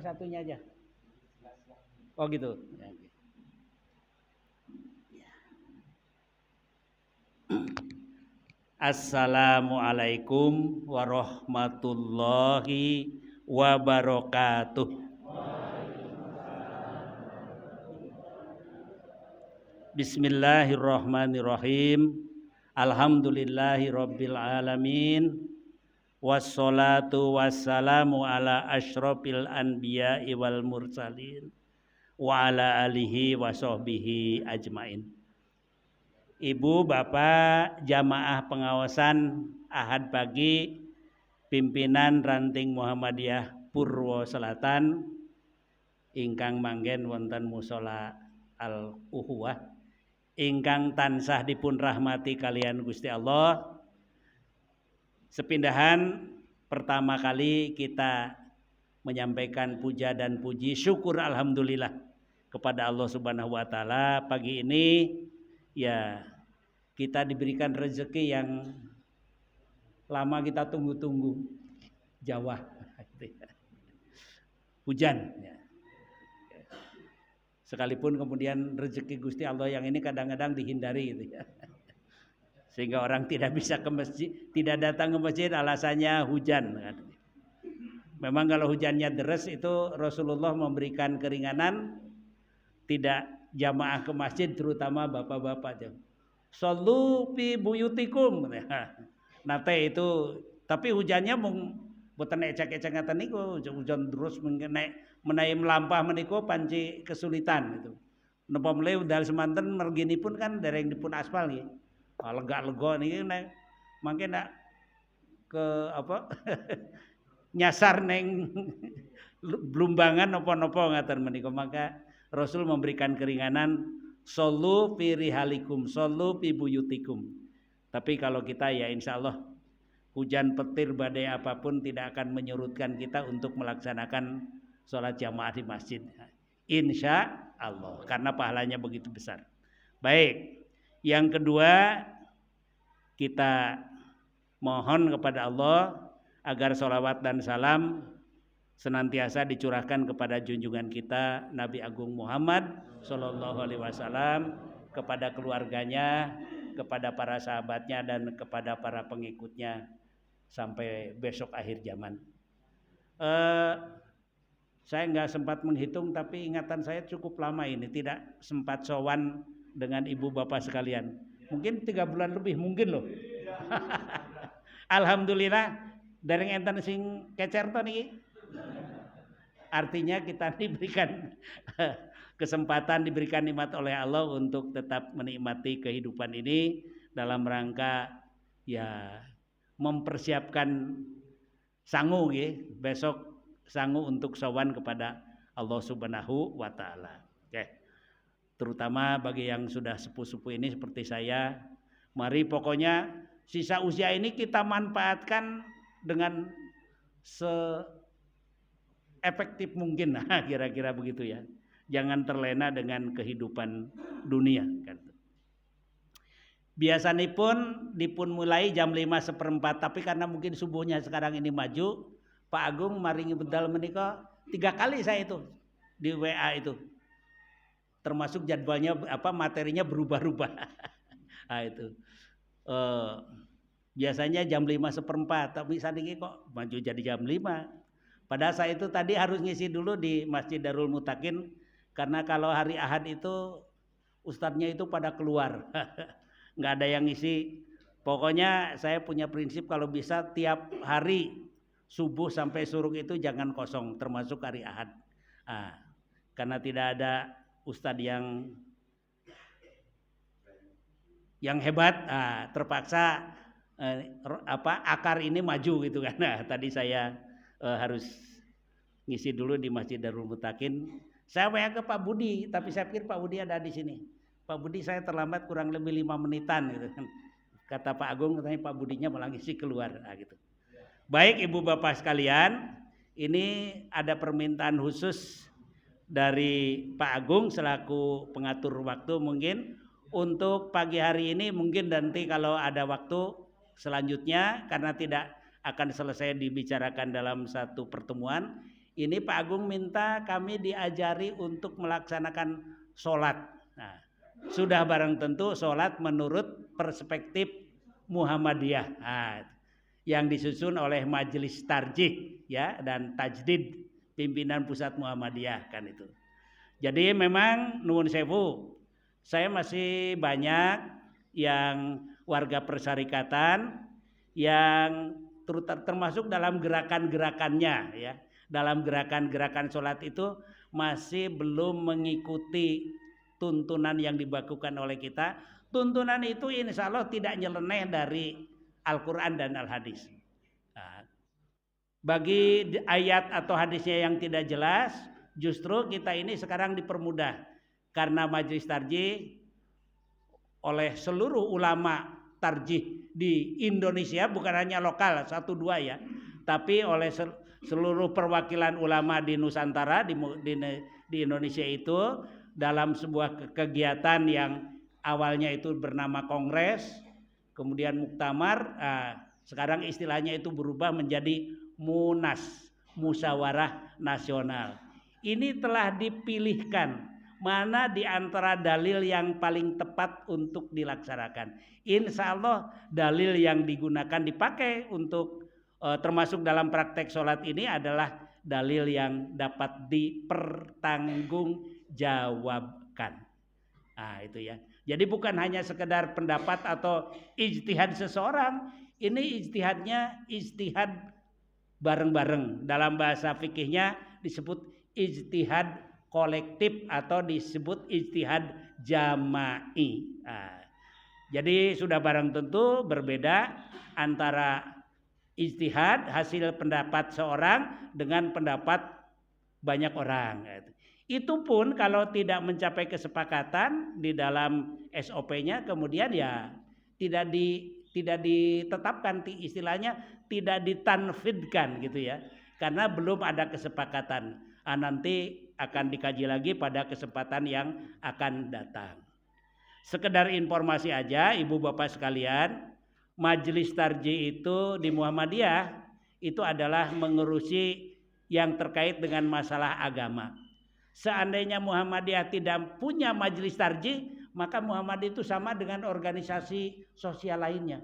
Satunya aja. Oh gitu. Assalamualaikum warahmatullahi wabarakatuh. Bismillahirrahmanirrahim. Alhamdulillahi rabbil alamin. Wassalatu wassalamu ala asyrafil anbiya'i wal mursalin wa ala alihi wa sahbihi ajmain. Ibu, Bapak, jamaah pengawasan Ahad pagi pimpinan Ranting Muhammadiyah Purwo Selatan ingkang manggen wonten musala Al-Uhuwah ingkang tansah dipun rahmati kalian Gusti Allah. Sepindahan pertama kali kita menyampaikan puja dan puji syukur alhamdulillah kepada Allah Subhanahu wa taala. Pagi ini ya kita diberikan rezeki yang lama kita tunggu-tunggu, Jawa. Hujan ya. Sekalipun kemudian rezeki Gusti Allah yang ini kadang-kadang dihindari gitu ya. Sehingga orang tidak bisa ke masjid, tidak datang ke masjid alasannya hujan. Memang kalau hujannya deras itu Rasulullah memberikan keringanan, tidak jamaah ke masjid terutama bapak-bapak. Shollu fi buyutikum. Nate itu, tapi hujannya boten ecek-ecek ngaten niku, hujan terus menaik melampah menika panci kesulitan gitu. Napa mele dal semanten merginipun kan dereng dipun aspal nggih. Lega-lega niki nek mangke nak ke apa nyasar neng blumbangan napa-napa ngaten menika, maka Rasul memberikan keringanan shollu fi rihalikum shollu fi buyutikum. Tapi kalau kita ya insyaallah hujan petir badai apapun tidak akan menyurutkan kita untuk melaksanakan sholat jamaah di masjid. Insya Allah karena pahalanya begitu besar. Baik. Yang kedua, kita mohon kepada Allah agar sholawat dan salam senantiasa dicurahkan kepada junjungan kita Nabi Agung Muhammad Sallallahu Alaihi Wasallam, kepada keluarganya, kepada para sahabatnya dan kepada para pengikutnya sampai besok akhir zaman. Saya nggak sempat menghitung, tapi ingatan saya cukup lama ini tidak sempat sowan dengan ibu bapak sekalian. Mungkin 3 bulan lebih mungkin loh. Alhamdulillah dari enten sing kecer to niki. Artinya kita diberikan kesempatan, diberikan nikmat oleh Allah untuk tetap menikmati kehidupan ini dalam rangka ya mempersiapkan sangu ya, besok sangu untuk sowan kepada Allah Subhanahu wa taala. Oke. Terutama bagi yang sudah sepuh-sepuh ini seperti saya, mari pokoknya sisa usia ini kita manfaatkan dengan se-efektif mungkin, nah, kira-kira begitu ya. Jangan terlena dengan kehidupan dunia. Biasanya pun dipun mulai jam 5:15, tapi karena mungkin subuhnya sekarang ini maju, Pak Agung maringi bedal menika 3 kali saya itu di WA itu. Termasuk jadwalnya materinya berubah-ubah. Nah, itu biasanya jam 5:15, tapi saat ini kok maju jadi jam 5. Padahal saya itu tadi harus ngisi dulu di Masjid Darul Mutakin, karena kalau hari Ahad itu ustadznya itu pada keluar. Nggak ada yang ngisi. Pokoknya saya punya prinsip kalau bisa tiap hari subuh sampai suruk itu jangan kosong, termasuk hari Ahad. Karena tidak ada ustadz yang hebat, terpaksa akar ini maju gitu kan. Nah, tadi saya harus ngisi dulu di Masjid Darul Mutakin. Saya WA ke Pak Budi, tapi saya pikir Pak Budi ada di sini. Pak Budi, saya terlambat kurang lebih 5 menitan gitu kan. Kata Pak Agung, katanya Pak Budinya malah ngisi keluar gitu. Baik Ibu Bapak sekalian, ini ada permintaan khusus dari Pak Agung selaku pengatur waktu mungkin untuk pagi hari ini, mungkin nanti kalau ada waktu selanjutnya karena tidak akan selesai dibicarakan dalam satu pertemuan, Ini Pak Agung minta kami diajari untuk melaksanakan sholat. Nah, sudah barang tentu sholat menurut perspektif Muhammadiyah. Nah, yang disusun oleh Majelis Tarjih ya dan Tajdid pimpinan pusat Muhammadiyah kan itu. Jadi memang nuwun sewu, saya masih banyak yang warga persyarikatan yang termasuk dalam gerakan-gerakannya ya. Dalam gerakan-gerakan sholat itu masih belum mengikuti tuntunan yang dibakukan oleh kita. Tuntunan itu insya Allah tidak nyeleneh dari Al-Quran dan Al-Hadis. Nah, bagi ayat atau hadisnya yang tidak jelas, justru kita ini sekarang dipermudah. Karena Majelis Tarjih oleh seluruh ulama tarjih di Indonesia, bukan hanya lokal 1-2 ya, tapi oleh seluruh perwakilan ulama di Nusantara di Indonesia itu dalam sebuah kegiatan yang awalnya itu bernama kongres, kemudian muktamar, sekarang istilahnya itu berubah menjadi munas, musyawarah nasional. Ini telah dipilihkan mana di antara dalil yang paling tepat untuk dilaksanakan. Insya Allah dalil yang digunakan dipakai untuk termasuk dalam praktek sholat ini adalah dalil yang dapat dipertanggungjawabkan. Nah itu ya. Jadi bukan hanya sekedar pendapat atau ijtihad seseorang. Ini ijtihadnya ijtihad bareng-bareng. Dalam bahasa fikihnya disebut ijtihad kolektif atau disebut ijtihad jama'i. Nah, jadi sudah barang tentu berbeda antara ijtihad hasil pendapat seorang dengan pendapat banyak orang. Itu pun kalau tidak mencapai kesepakatan di dalam SOP-nya kemudian ya tidak ditetapkan, istilahnya tidak ditanfidkan gitu ya. Karena belum ada kesepakatan. Nanti akan dikaji lagi pada kesempatan yang akan datang. Sekedar informasi aja Ibu Bapak sekalian, Majelis Tarjih itu di Muhammadiyah itu adalah mengurusi yang terkait dengan masalah agama. Seandainya Muhammadiyah tidak punya Majelis Tarjih, maka Muhammadiyah itu sama dengan organisasi sosial lainnya.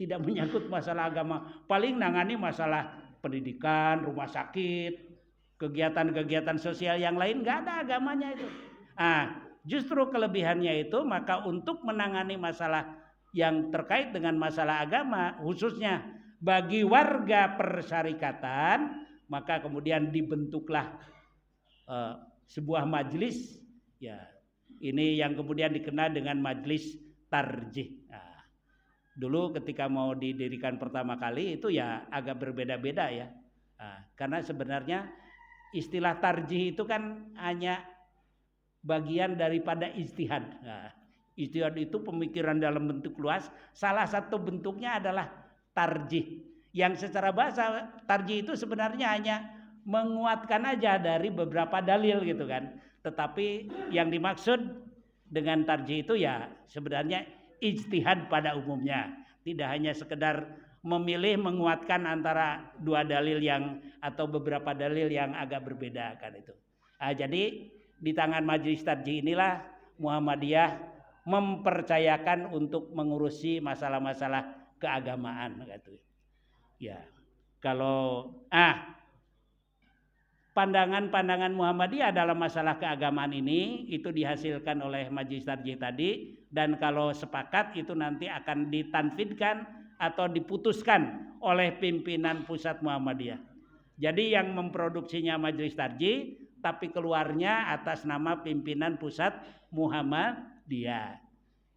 Tidak menyangkut masalah agama, paling nangani masalah pendidikan, rumah sakit, kegiatan-kegiatan sosial yang lain, nggak ada agamanya itu. Justru kelebihannya itu, maka untuk menangani masalah yang terkait dengan masalah agama, khususnya bagi warga persyarikatan, maka kemudian dibentuklah sebuah majelis, ya ini yang kemudian dikenal dengan Majelis Tarjih. Dulu ketika mau didirikan pertama kali itu ya agak berbeda-beda ya, karena sebenarnya istilah tarjih itu kan hanya bagian daripada ijtihad. Ijtihad itu pemikiran dalam bentuk luas. Salah satu bentuknya adalah tarjih. Yang secara bahasa tarjih itu sebenarnya hanya menguatkan aja dari beberapa dalil gitu kan. Tetapi yang dimaksud dengan tarjih itu ya sebenarnya ijtihad pada umumnya. Tidak hanya sekedar memilih menguatkan antara dua dalil yang atau beberapa dalil yang agak berbeda kan itu. Jadi di tangan Majelis Tarjih inilah Muhammadiyah mempercayakan untuk mengurusi masalah-masalah keagamaan gitu. Ya. Kalau pandangan-pandangan Muhammadiyah dalam masalah keagamaan ini itu dihasilkan oleh Majelis Tarjih tadi, dan kalau sepakat itu nanti akan ditanfidkan atau diputuskan oleh pimpinan pusat Muhammadiyah. Jadi yang memproduksinya Majelis Tarjih, tapi keluarnya atas nama pimpinan pusat Muhammadiyah.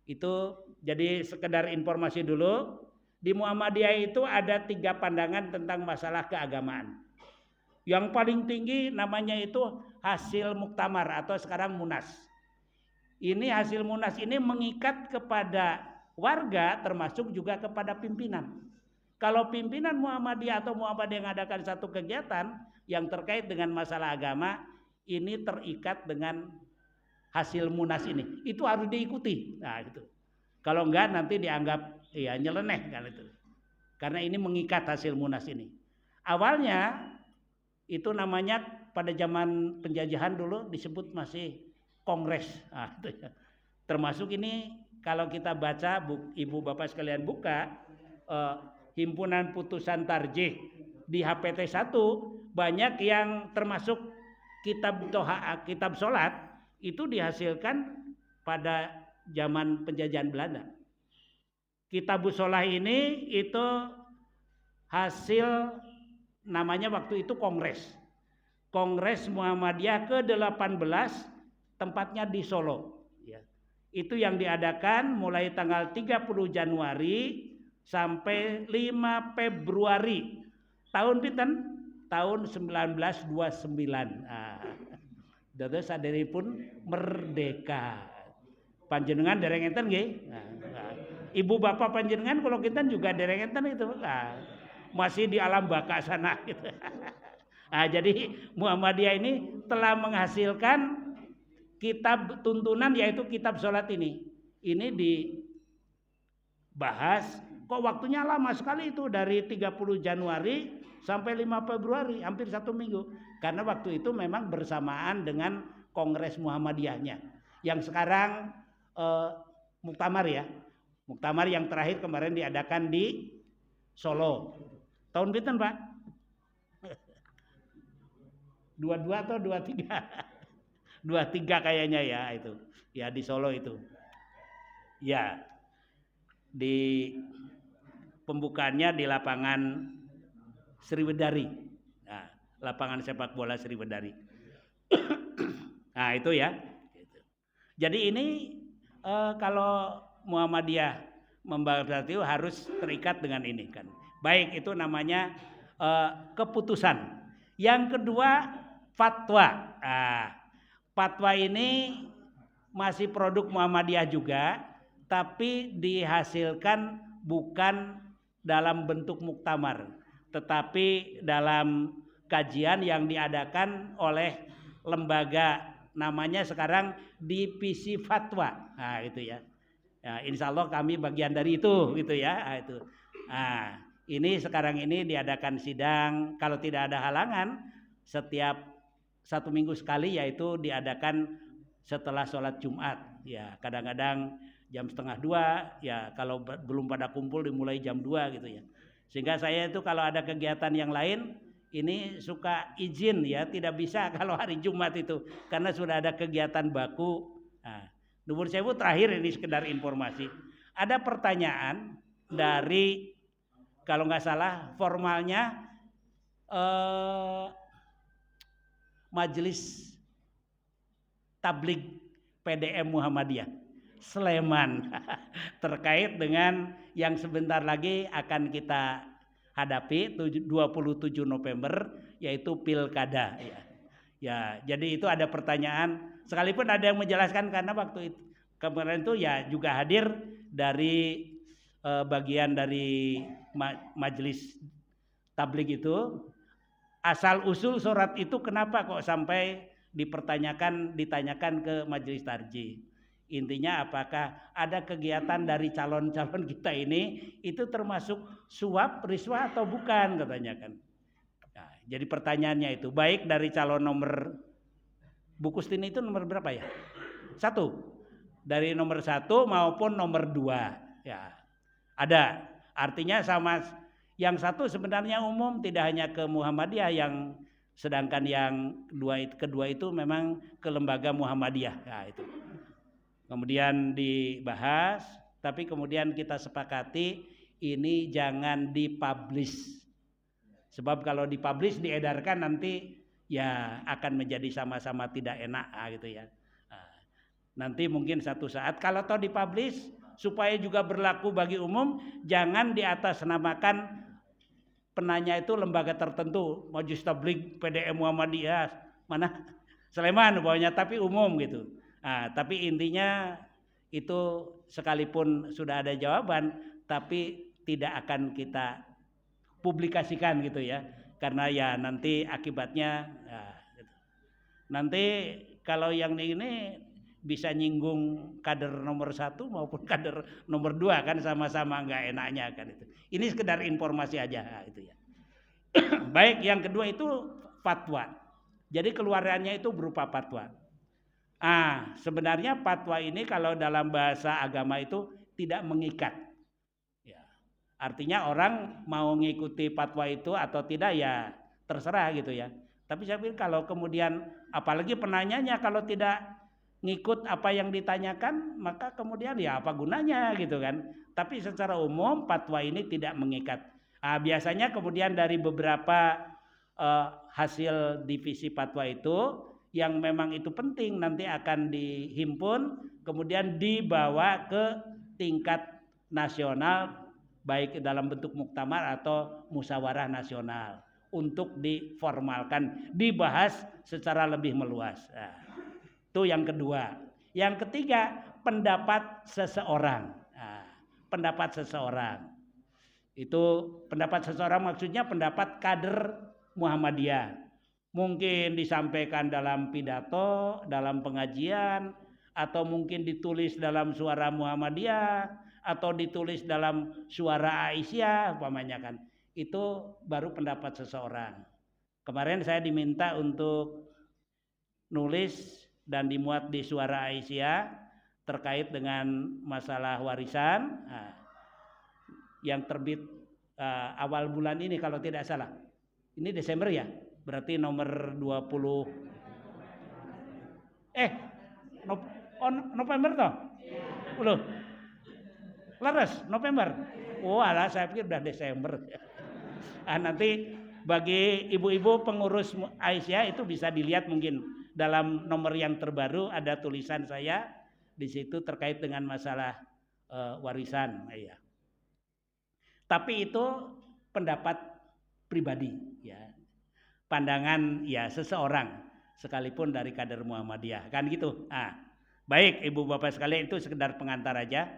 Itu jadi sekedar informasi dulu. Di Muhammadiyah itu ada 3 pandangan tentang masalah keagamaan. Yang paling tinggi namanya itu hasil muktamar atau sekarang munas. Ini hasil munas ini mengikat kepada warga termasuk juga kepada pimpinan. Kalau pimpinan Muhammadiyah atau Muhammadiyah mengadakan satu kegiatan yang terkait dengan masalah agama, ini terikat dengan hasil munas ini. Itu harus diikuti. Nah, gitu. Kalau enggak nanti dianggap ya nyeleneh kan itu. Karena ini mengikat hasil munas ini. Awalnya Itu namanya pada zaman penjajahan dulu disebut masih kongres. Itu ya. Termasuk ini kalau kita baca, ibu bapak sekalian buka himpunan putusan tarjih di HPT 1, banyak yang termasuk kitab sholat itu dihasilkan pada zaman penjajahan Belanda. Kitab sholat ini itu hasil namanya waktu itu Kongres Muhammadiyah ke-18, tempatnya di Solo. Ya. Itu yang diadakan mulai tanggal 30 Januari sampai 5 Februari. Tahun pinten? Tahun 1929. Dados saderipun merdeka. Panjenengan dereng enten nggih? Ibu bapak panjenengan kalau kita juga dereng enten itu. Masih di alam baka sana gitu. Jadi Muhammadiyah ini telah menghasilkan kitab tuntunan yaitu kitab sholat ini. Ini dibahas kok waktunya lama sekali itu dari 30 Januari sampai 5 Februari, hampir 1 minggu. Karena waktu itu memang bersamaan dengan Kongres Muhammadiyahnya. Yang sekarang muktamar ya. Muktamar yang terakhir kemarin diadakan di Solo. Tahun pinten, Pak? 22 atau 23? 23 kayaknya ya itu. Ya di Solo itu. Ya. Di pembukaannya di lapangan Sriwedari. Nah, lapangan sepak bola Sriwedari. Nah, itu ya. Jadi ini kalau Muhammadiyah membahas itu harus terikat dengan ini kan. Baik, itu namanya keputusan. Yang kedua, fatwa. Fatwa ini masih produk Muhammadiyah juga, tapi dihasilkan bukan dalam bentuk muktamar, tetapi dalam kajian yang diadakan oleh lembaga namanya sekarang Divisi Fatwa. Itu ya. Insya Allah kami bagian dari itu gitu ya. Itu. Ini sekarang ini diadakan sidang kalau tidak ada halangan setiap 1 minggu sekali, yaitu diadakan setelah sholat Jumat. Ya kadang-kadang jam 1:30 ya, kalau belum pada kumpul dimulai jam 2 gitu ya. Sehingga saya itu kalau ada kegiatan yang lain ini suka izin ya, tidak bisa kalau hari Jumat itu karena sudah ada kegiatan baku. Nuwun sewu, terakhir ini sekedar informasi. Ada pertanyaan dari kalau nggak salah formalnya Majelis Tabligh PDM Muhammadiyah Sleman terkait dengan yang sebentar lagi akan kita hadapi 27 November yaitu pilkada ya. Ya, jadi itu ada pertanyaan, sekalipun ada yang menjelaskan karena waktu itu kemarin itu ya juga hadir dari bagian dari majelis tabligh itu, asal usul surat itu kenapa kok sampai ditanyakan ke majelis tarjih. Intinya apakah ada kegiatan dari calon-calon kita ini itu termasuk suap, riswah atau bukan katanya kan. Nah, jadi pertanyaannya itu baik dari calon nomor Bu Kustin itu nomor berapa ya? 1. Dari nomor 1 maupun nomor 2 ya. Ada, artinya sama yang 1 sebenarnya umum, tidak hanya ke Muhammadiyah, yang sedangkan yang kedua itu memang ke lembaga Muhammadiyah. Nah, itu. Kemudian dibahas, tapi kemudian kita sepakati ini jangan dipublish. Sebab kalau dipublish diedarkan nanti ya akan menjadi sama-sama tidak enak gitu ya. Nanti mungkin satu saat kalau toh dipublish supaya juga berlaku bagi umum, jangan diatasnamakan penanya itu lembaga tertentu, Majelis Tabligh PDM Muhammadiyah mana Sleman pokoknya, tapi umum gitu. Tapi intinya itu sekalipun sudah ada jawaban, tapi tidak akan kita publikasikan gitu ya, karena ya nanti akibatnya gitu. Nanti kalau yang ini bisa nyinggung kader nomor 1 maupun kader nomor 2 kan sama-sama nggak enaknya kan itu. Ini sekedar informasi aja itu ya. Baik, yang kedua itu fatwa. Jadi keluarannya itu berupa fatwa. Sebenarnya fatwa ini kalau dalam bahasa agama itu tidak mengikat. Ya. Artinya orang mau ngikuti fatwa itu atau tidak ya terserah gitu ya. Tapi saya pikir kalau kemudian apalagi penanyanya kalau tidak ngikut apa yang ditanyakan, maka kemudian ya apa gunanya gitu kan. Tapi secara umum fatwa ini tidak mengikat. Biasanya kemudian dari beberapa hasil divisi fatwa itu yang memang itu penting nanti akan dihimpun kemudian dibawa ke tingkat nasional baik dalam bentuk muktamar atau musyawarah nasional untuk diformalkan, dibahas secara lebih meluas. Itu yang kedua. Yang ketiga, pendapat seseorang. Pendapat seseorang. Itu pendapat seseorang maksudnya pendapat kader Muhammadiyah. Mungkin disampaikan dalam pidato, dalam pengajian, atau mungkin ditulis dalam suara Muhammadiyah, atau ditulis dalam suara Aisyah, umpamanya kan. Itu baru pendapat seseorang. Kemarin saya diminta untuk nulis dan dimuat di suara Aisyah terkait dengan masalah warisan yang terbit awal bulan ini kalau tidak salah. Ini Desember ya? Berarti nomor 20 November toh? Loh. Laras November. Alah saya pikir udah Desember. Nanti bagi ibu-ibu pengurus Aisyah itu bisa dilihat mungkin dalam nomor yang terbaru ada tulisan saya di situ terkait dengan masalah warisan. Ya. Tapi itu pendapat pribadi ya. Pandangan ya seseorang sekalipun dari kader Muhammadiyah kan gitu. Baik ibu bapak sekalian itu sekedar pengantar aja.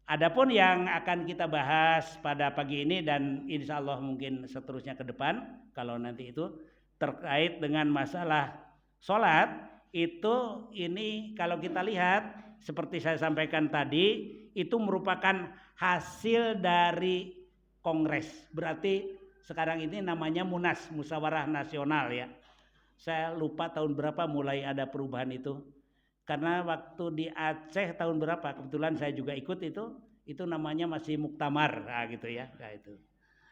Adapun yang akan kita bahas pada pagi ini dan insya Allah mungkin seterusnya ke depan kalau nanti itu terkait dengan masalah sholat itu ini kalau kita lihat seperti saya sampaikan tadi itu merupakan hasil dari kongres. Berarti sekarang ini namanya Munas, Musyawarah Nasional ya. Saya lupa tahun berapa mulai ada perubahan itu. Karena waktu di Aceh tahun berapa, kebetulan saya juga ikut itu namanya masih muktamar gitu ya.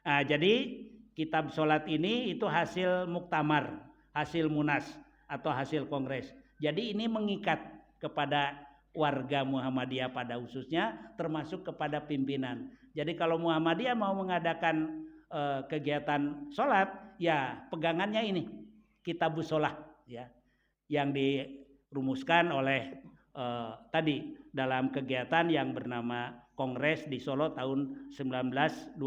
Jadi kitab sholat ini itu hasil muktamar, hasil munas atau hasil kongres. Jadi ini mengikat kepada warga Muhammadiyah pada khususnya termasuk kepada pimpinan. Jadi kalau Muhammadiyah mau mengadakan kegiatan sholat ya pegangannya ini Kitabus Sholat ya yang dirumuskan oleh tadi dalam kegiatan yang bernama Kongres di Solo tahun 1929.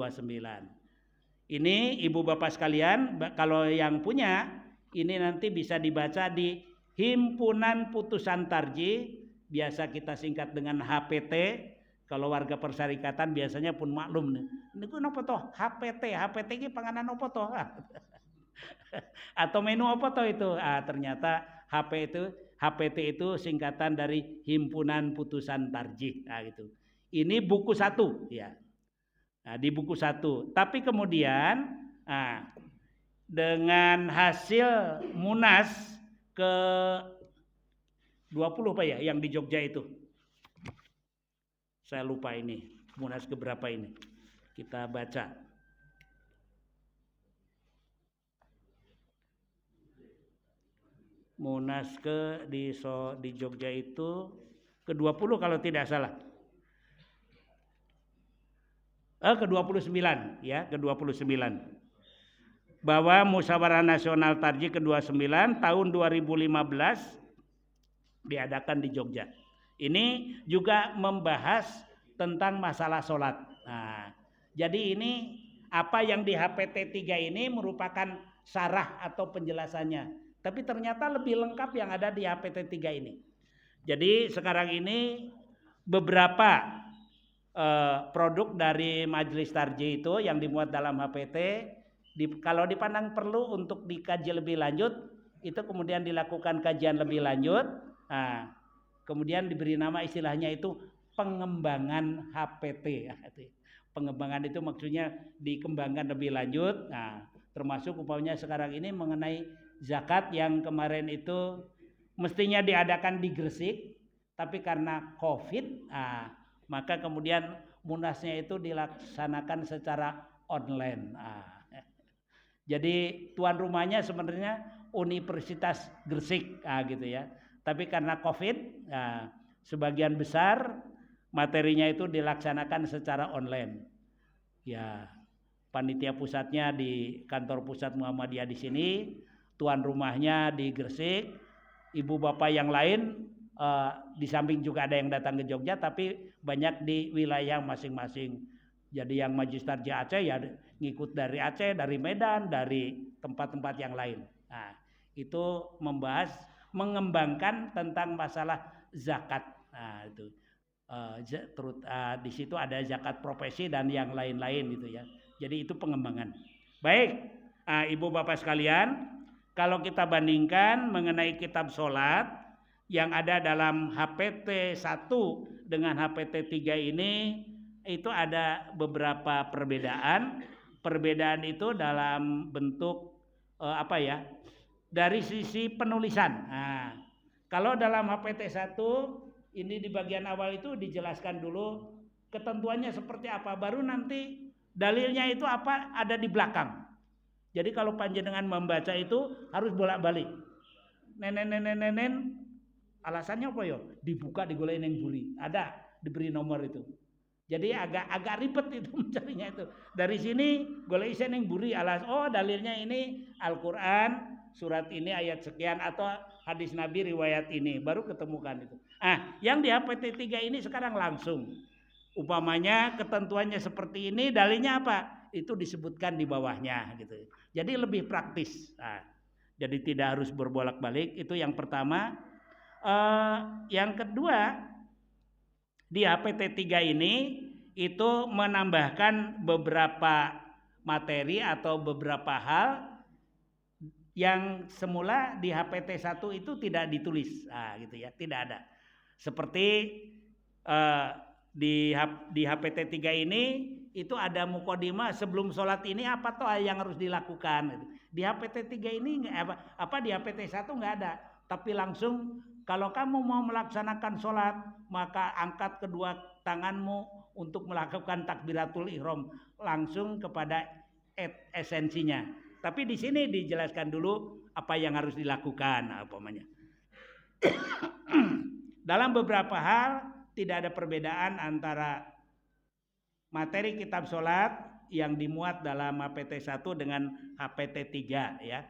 Ini ibu bapak sekalian kalau yang punya ini nanti bisa dibaca di Himpunan Putusan Tarjih, biasa kita singkat dengan HPT. Kalau warga persyarikatan biasanya pun maklum nih. Niku napa toh? HPT iki panganan apa toh? Atau menu apa toh itu? Ternyata HPT itu singkatan dari Himpunan Putusan Tarjih. Gitu. Ini buku 1 ya. Di buku 1. Tapi kemudian dengan hasil Munas ke 20 Pak ya yang di Jogja itu. Saya lupa ini, Munas keberapa ini. Kita baca. Munas di Jogja itu ke-20 kalau tidak salah. Ke-29 ya, ke-29. Bahwa Musyawarah Nasional Tarjih ke-29 tahun 2015 diadakan di Jogja. Ini juga membahas tentang masalah sholat. Jadi ini apa yang di HPT 3 ini merupakan syarah atau penjelasannya. Tapi ternyata lebih lengkap yang ada di HPT 3 ini. Jadi sekarang ini beberapa produk dari Majelis Tarjih itu yang dimuat dalam HPT, kalau dipandang perlu untuk dikaji lebih lanjut, itu kemudian dilakukan kajian lebih lanjut. Kemudian diberi nama istilahnya itu pengembangan HPT. Pengembangan itu maksudnya dikembangkan lebih lanjut. Termasuk umpamanya sekarang ini mengenai zakat yang kemarin itu mestinya diadakan di Gresik, tapi karena COVID, maka kemudian munasnya itu dilaksanakan secara online. Jadi tuan rumahnya sebenarnya Universitas Gresik, gitu ya. Tapi karena COVID, sebagian besar materinya itu dilaksanakan secara online. Ya, panitia pusatnya di kantor pusat Muhammadiyah di sini, tuan rumahnya di Gresik, ibu bapak yang lain di samping juga ada yang datang ke Jogja, tapi banyak di wilayah masing-masing. Jadi yang Majlis Tarjih Aceh ya ngikut dari Aceh, dari Medan, dari tempat-tempat yang lain. Nah, itu membahas, mengembangkan tentang masalah zakat. Nah, itu di situ ada zakat profesi dan yang lain-lain gitu ya. Jadi itu pengembangan. Baik, ibu bapak sekalian, kalau kita bandingkan mengenai kitab sholat yang ada dalam HPT 1 dengan HPT 3 ini, itu ada beberapa perbedaan. Perbedaan itu dalam bentuk dari sisi penulisan. Nah, kalau dalam HPT 1 ini di bagian awal itu dijelaskan dulu ketentuannya seperti apa, baru nanti dalilnya itu apa ada di belakang. Jadi kalau panjenengan membaca itu harus bolak-balik. Nenen alasannya apa ya? Dibuka digolain yang buri. Ada diberi nomor itu. Jadi agak ribet itu mencarinya itu. Dari sini golek isen yang buri dalilnya ini Al-Qur'an surat ini ayat sekian atau hadis Nabi riwayat ini, baru ketemukan itu. Yang di HPT 3 ini sekarang langsung. Umpamanya ketentuannya seperti ini, dalilnya apa? Itu disebutkan di bawahnya gitu. Jadi lebih praktis. Jadi tidak harus berbolak-balik, itu yang pertama. Yang kedua, di HPT 3 ini itu menambahkan beberapa materi atau beberapa hal yang semula di HPT 1 itu tidak ditulis, gitu ya, tidak ada. Seperti di HPT 3 ini itu ada mukodimah sebelum sholat ini apa toh yang harus dilakukan. Di HPT 3 ini di HPT 1 nggak ada, tapi langsung kalau kamu mau melaksanakan sholat maka angkat kedua tanganmu untuk melakukan takbiratul ihram, langsung kepada esensinya. Tapi di sini dijelaskan dulu apa yang harus dilakukan, umpamanya. Dalam beberapa hal tidak ada perbedaan antara materi kitab sholat yang dimuat dalam HPT 1 dengan HPT 3 ya.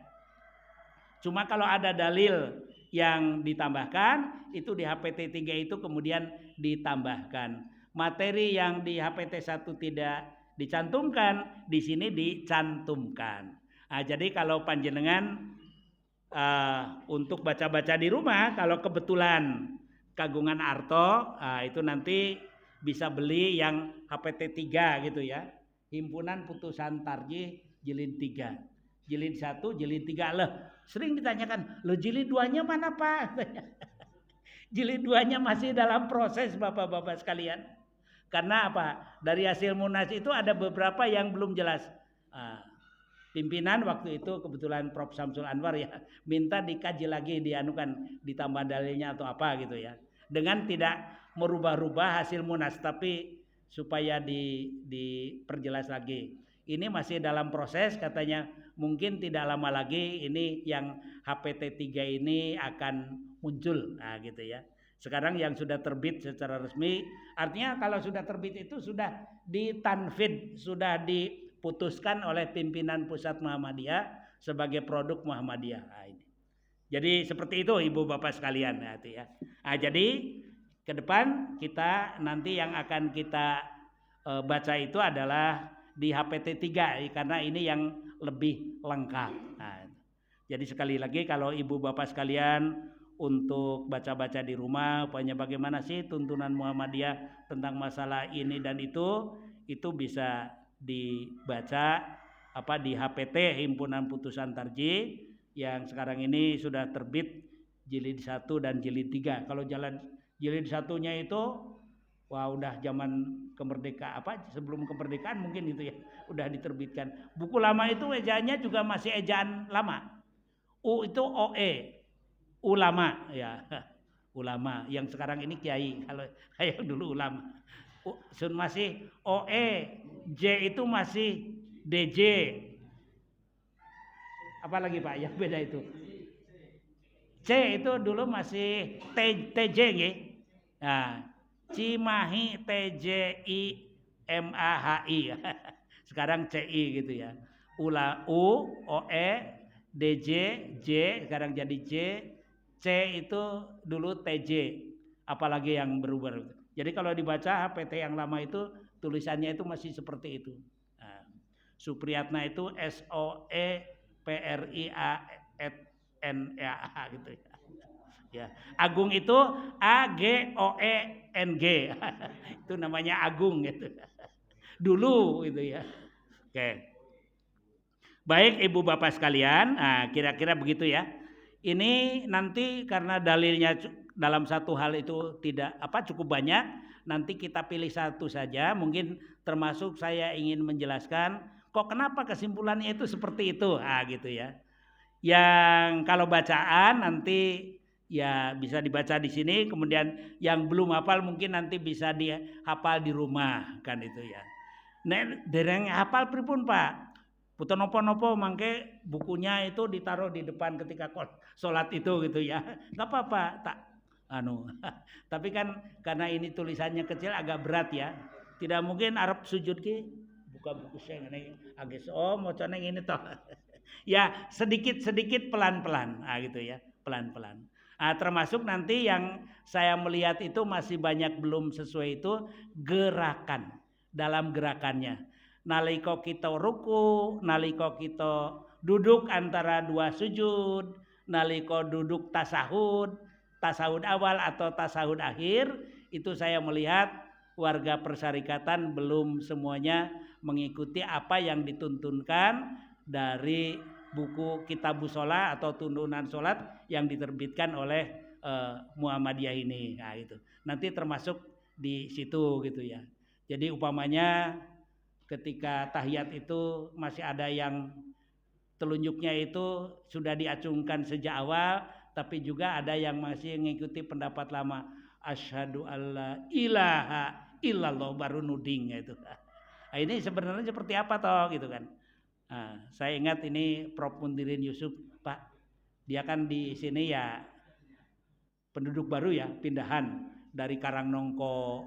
Cuma kalau ada dalil yang ditambahkan, itu di HPT 3 itu kemudian ditambahkan. Materi yang di HPT 1 tidak dicantumkan, di sini dicantumkan. Jadi kalau panjenengan untuk baca-baca di rumah, kalau kebetulan kagungan arto, itu nanti bisa beli yang HPT 3 gitu ya. Himpunan Putusan Tarjih jilid 3. Jilid 1, jilid 3 loh. Sering ditanyakan, loh jilid 2-nya mana Pak? Jilid 2-nya masih dalam proses Bapak-bapak sekalian. Karena apa? Dari hasil munas itu ada beberapa yang belum jelas. Pimpinan waktu itu kebetulan Prof. Samsul Anwar ya, minta dikaji lagi, dianukan, ditambah dalilnya atau apa gitu ya. Dengan tidak merubah-rubah hasil munas, tapi supaya diperjelas lagi. Ini masih dalam proses, katanya mungkin tidak lama lagi ini yang HPT 3 ini akan muncul, gitu ya. Sekarang yang sudah terbit secara resmi, artinya kalau sudah terbit itu sudah ditanfid, sudah diputuskan oleh pimpinan pusat Muhammadiyah sebagai produk Muhammadiyah. Ini. Jadi seperti itu Ibu Bapak sekalian ya. Jadi ke depan kita nanti yang akan kita baca itu adalah di HPT 3 karena ini yang lebih lengkap. Jadi sekali lagi kalau Ibu Bapak sekalian untuk baca-baca di rumah, pokoknya bagaimana sih tuntunan Muhammadiyah tentang masalah ini dan itu bisa dibaca di HPT Himpunan Putusan Tarjih yang sekarang ini sudah terbit jilid 1 dan jilid 3. Kalau jilid 1-nya itu udah zaman sebelum kemerdekaan mungkin itu ya udah diterbitkan. Buku lama itu ejaannya juga masih ejaan lama. U itu OE, ulama ya. Ulama yang sekarang ini kiai, kalau saya dulu ulama. Sun masih OE, J itu masih DJ. Apalagi Pak yang beda itu? C itu dulu masih TJ nggih. Nah, Cimahi TJI MAHI. Sekarang CI gitu ya. U, OE, DJ, J sekarang jadi J. C itu dulu TJ. Apalagi yang berubah. Jadi kalau dibaca HPT yang lama itu tulisannya itu masih seperti itu. Nah, Supriyatna itu SOEPRIANEA gitu ya. Ya, Agung itu AGOENG. Itu namanya Agung gitu. Dulu gitu ya. Oke. Baik Ibu Bapak sekalian, kira-kira begitu ya. Ini nanti karena dalilnya dalam satu hal itu cukup banyak, nanti kita pilih satu saja. Mungkin termasuk saya ingin menjelaskan kok kenapa kesimpulannya itu seperti itu, gitu ya. Yang kalau bacaan nanti ya bisa dibaca di sini, kemudian yang belum hafal mungkin nanti bisa dihafal di rumah kan itu ya. Nek dereng hafal pripun Pak? Putar nopo-nopo mangke bukunya itu ditaruh di depan ketika sholat itu gitu ya. Nggak apa-apa, tapi kan karena ini tulisannya kecil agak berat ya. Tidak mungkin Arab sujud ki buka buku saya ngene agak macane ini toh. Ya sedikit pelan-pelan, gitu ya, pelan-pelan. Termasuk nanti yang saya melihat itu masih banyak belum sesuai itu gerakan, dalam gerakannya. Nalika kita ruku, nalika kita duduk antara dua sujud, nalika duduk tasahud awal atau tasahud akhir, itu saya melihat warga persyarikatan belum semuanya mengikuti apa yang dituntunkan dari buku Kitabus Shalah atau tuntunan sholat yang diterbitkan oleh Muhammadiyah ini. Nah, itu nanti termasuk di situ gitu ya. Jadi umpamanya ketika tahiyat itu masih ada yang telunjuknya itu sudah diacungkan sejak awal, tapi juga ada yang masih mengikuti pendapat lama. Asyhadu alla ilaha illallah baru nuding itu. Nah, ini sebenarnya seperti apa toh gitu kan. Saya ingat ini Prof. Mundirin Yusuf Pak. Dia kan di sini ya penduduk baru ya, pindahan dari Karangnongko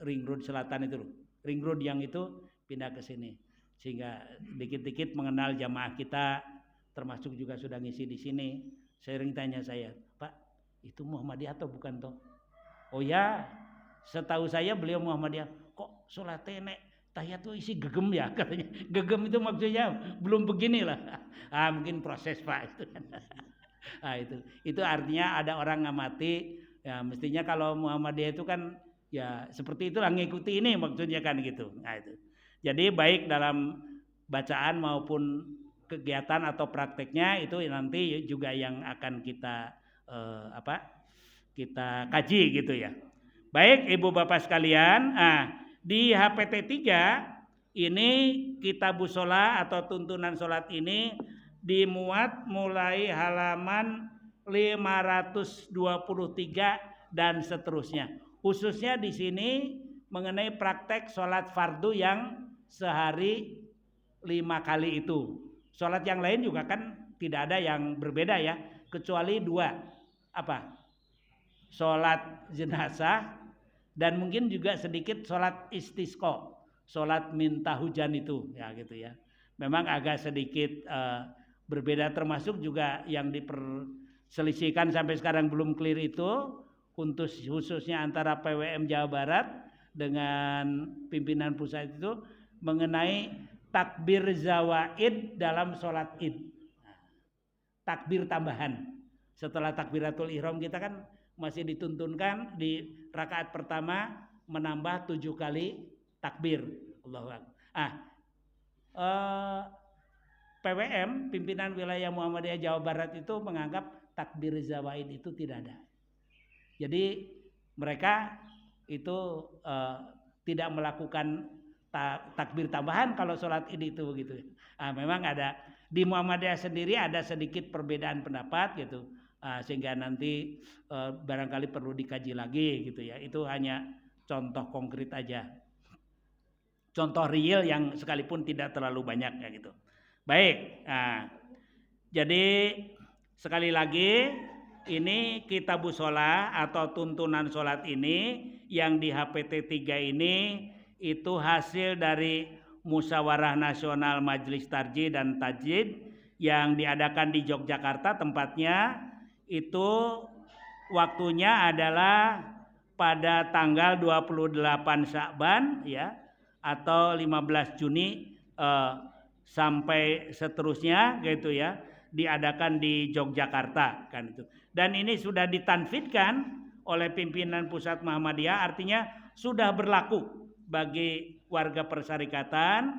Ring Road Selatan itu loh. Ring Road yang itu pindah ke sini, sehingga dikit-dikit mengenal jamaah kita, termasuk juga sudah ngisi di sini. Sering tanya saya, Pak, itu Muhammadiyah atau bukan toh? Oh ya, setahu saya beliau Muhammadiyah. Kok sholatnya nek tahiyat tuh isi gegem ya katanya. Gegem itu maksudnya belum beginilah. Mungkin proses Pak itu. Itu artinya ada orang ngamati. Ya mestinya kalau Muhammadiyah itu kan ya seperti itulah, ngikuti ini maksudnya kan gitu. Nah itu. Jadi baik dalam bacaan maupun kegiatan atau prakteknya itu nanti juga yang akan kita kita kaji gitu ya. Baik Ibu Bapak sekalian, di HPT 3 ini Kitabus Shalah atau tuntunan sholat ini dimuat mulai halaman 523 dan seterusnya. Khususnya di sini mengenai praktek sholat fardu yang sehari 5 kali itu. Sholat yang lain juga kan tidak ada yang berbeda ya, kecuali 2. Apa? Sholat jenazah dan mungkin juga sedikit sholat istisqa, sholat minta hujan itu ya gitu ya. Memang agak sedikit berbeda, termasuk juga yang diperselisihkan sampai sekarang belum clear itu khususnya antara PWM Jawa Barat dengan pimpinan pusat itu mengenai takbir zawaid dalam sholat id. Takbir tambahan. Setelah takbiratul ihram kita kan masih dituntunkan di rakaat pertama menambah 7 kali takbir. Allahu Akbar. PWM, pimpinan wilayah Muhammadiyah Jawa Barat itu menganggap takbir zawaid itu tidak ada. Jadi mereka itu tidak melakukan takbir tambahan kalau sholat Id itu gitu. Memang ada di Muhammadiyah sendiri ada sedikit perbedaan pendapat gitu. Sehingga nanti barangkali perlu dikaji lagi gitu ya. Itu hanya contoh konkret aja. Contoh real yang sekalipun tidak terlalu banyak ya gitu. Baik. Jadi sekali lagi ini Kitabus Shalah atau tuntunan sholat ini yang di HPT 3 ini itu hasil dari Musyawarah Nasional Majelis Tarjih dan Tajdid yang diadakan di Yogyakarta tempatnya. Itu waktunya adalah pada tanggal 28 Sya'ban ya atau 15 Juni sampai seterusnya gitu ya, diadakan di Yogyakarta kan itu. Dan ini sudah ditanfidkan oleh pimpinan pusat Muhammadiyah, artinya sudah berlaku bagi warga persyarikatan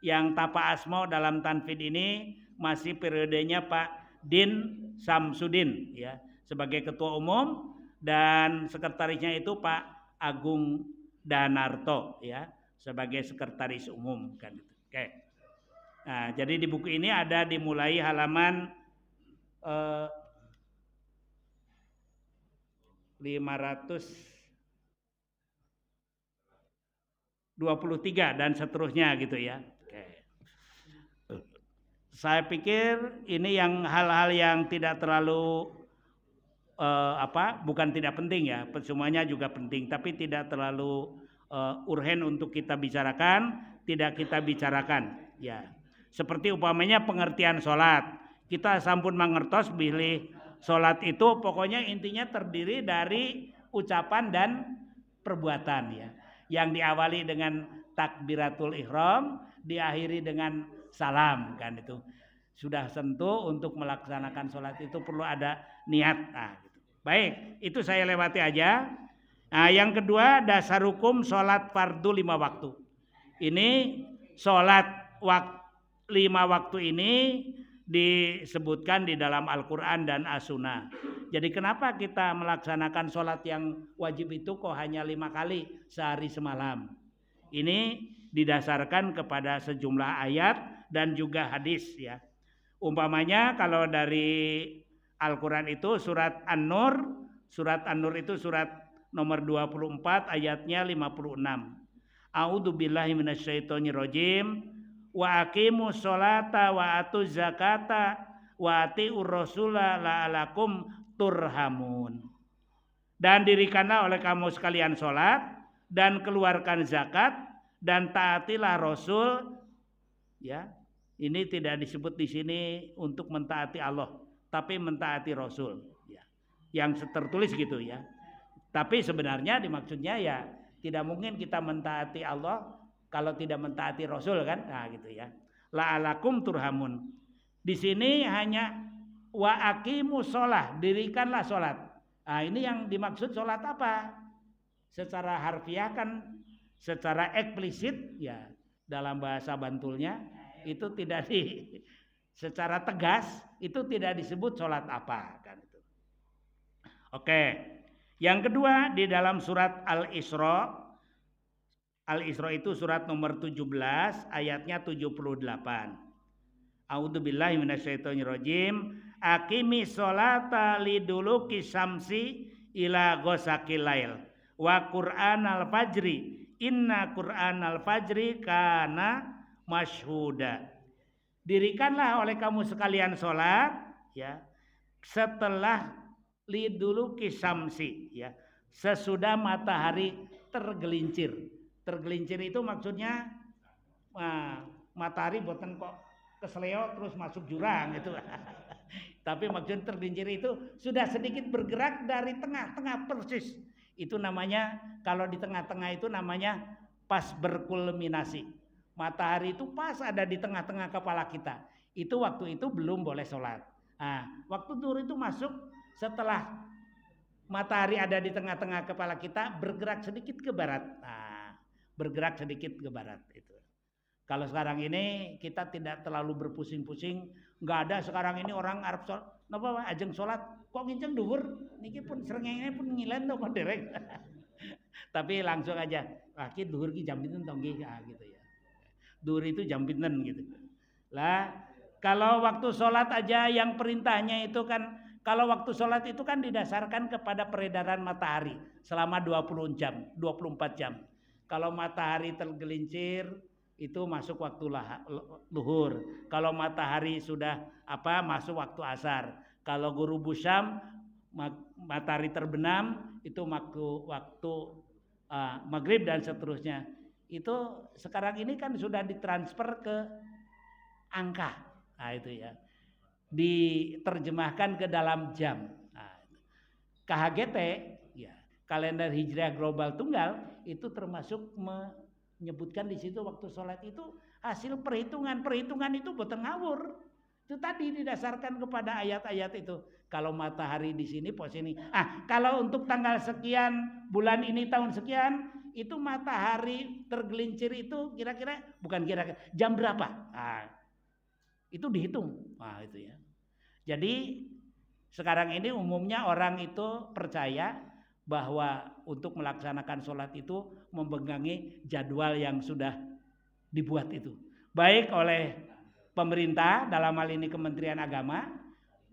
yang Tapa Asmo dalam tanfid ini masih periodenya Pak Din Samsudin ya sebagai ketua umum dan sekretarisnya itu Pak Agung Danarto ya sebagai sekretaris umum kan itu. Oke. Nah, jadi di buku ini ada dimulai halaman 523 dan seterusnya gitu ya. Oke. Saya pikir ini yang hal-hal yang tidak terlalu bukan tidak penting ya, semuanya juga penting, tapi tidak terlalu urgen untuk kita bicarakan, tidak kita bicarakan ya. Seperti umpamanya pengertian sholat, kita sampun mangertos bilih sholat itu pokoknya intinya terdiri dari ucapan dan perbuatan ya, yang diawali dengan takbiratul ihram, diakhiri dengan salam kan itu. Sudah tentu untuk melaksanakan sholat itu perlu ada niat. Gitu. Baik, itu saya lewati aja. Yang kedua dasar hukum sholat fardu 5 waktu. Ini sholat 5 waktu ini disebutkan di dalam Al-Quran dan As-Sunnah. Jadi kenapa kita melaksanakan sholat yang wajib itu kok hanya 5 kali sehari semalam? Ini didasarkan kepada sejumlah ayat dan juga hadis ya. Umpamanya kalau dari Al-Quran itu surat An-Nur itu surat nomor 24 ayatnya 56. A'udzubillahi minasyaitonirrajim. Wa aqimus sholata wa atuz zakata wa atiur rasula la'alakum turhamun. Dan dirikanlah oleh kamu sekalian sholat dan keluarkan zakat dan taatilah Rasul ya. Ini tidak disebut di sini untuk mentaati Allah, tapi mentaati Rasul ya. Yang tertulis gitu ya. Tapi sebenarnya dimaksudnya ya tidak mungkin kita mentaati Allah kalau tidak mentaati Rasul kan, nah gitu ya. La'alakum turhamun. Di sini hanya wa aqimus sholah, dirikanlah sholat. Nah ini yang dimaksud sholat apa? Secara harfiah kan, secara eksplisit ya dalam bahasa Bantulnya itu tidak secara tegas itu tidak disebut sholat apa kan itu. Oke. Yang kedua di dalam surat Al-Isra. Al-Isra itu surat nomor 17 ayatnya 78. A'udzubillahi minasyaitonirrajim. Aqimi sholata liduluki syamsi ila ghasaqil lail wa qur'anal fajri inna qur'anal fajri kana masyhuda. Dirikanlah oleh kamu sekalian sholat ya setelah liduluki syamsi ya sesudah matahari tergelincir. Tergelincir itu maksudnya matahari boten kok kesleo terus masuk jurang gitu. Tapi maksud tergelincir itu sudah sedikit bergerak dari tengah-tengah persis. Itu namanya kalau di tengah-tengah itu namanya pas berkulminasi. Matahari itu pas ada di tengah-tengah kepala kita. Itu waktu itu belum boleh sholat. Waktu zuhur itu masuk setelah matahari ada di tengah-tengah kepala kita bergerak sedikit ke barat. Bergerak sedikit ke barat itu. Kalau sekarang ini kita tidak terlalu berpusing-pusing, nggak ada sekarang ini orang Arab sholat, napa ajeng sholat kok nginceng dhuwur, niki pun srengenge pun ngilen to kok derek. Tapi langsung aja, laki duhur ki jam pinten tong gitu ya. Duhur itu jam pinten gitu. Lah, kalau waktu sholat aja yang perintahnya itu kan, kalau waktu sholat itu kan didasarkan kepada peredaran matahari selama 20 jam, 24 jam. Kalau matahari tergelincir itu masuk waktu luhur. Kalau matahari sudah masuk waktu asar. Kalau ghurubu syam, matahari terbenam itu waktu maghrib dan seterusnya. Itu sekarang ini kan sudah ditransfer ke angka. Nah itu ya. Diterjemahkan ke dalam jam. Nah, KHGT ya, kalender hijriah global tunggal itu termasuk menyebutkan di situ waktu sholat itu hasil perhitungan itu boten ngawur. Itu tadi didasarkan kepada ayat-ayat itu. Kalau matahari di sini posisi ini. Kalau untuk tanggal sekian bulan ini tahun sekian itu matahari tergelincir itu kira-kira jam berapa? Itu dihitung. Itu ya. Jadi sekarang ini umumnya orang itu percaya bahwa untuk melaksanakan sholat itu memegangi jadwal yang sudah dibuat itu. Baik oleh pemerintah dalam hal ini Kementerian Agama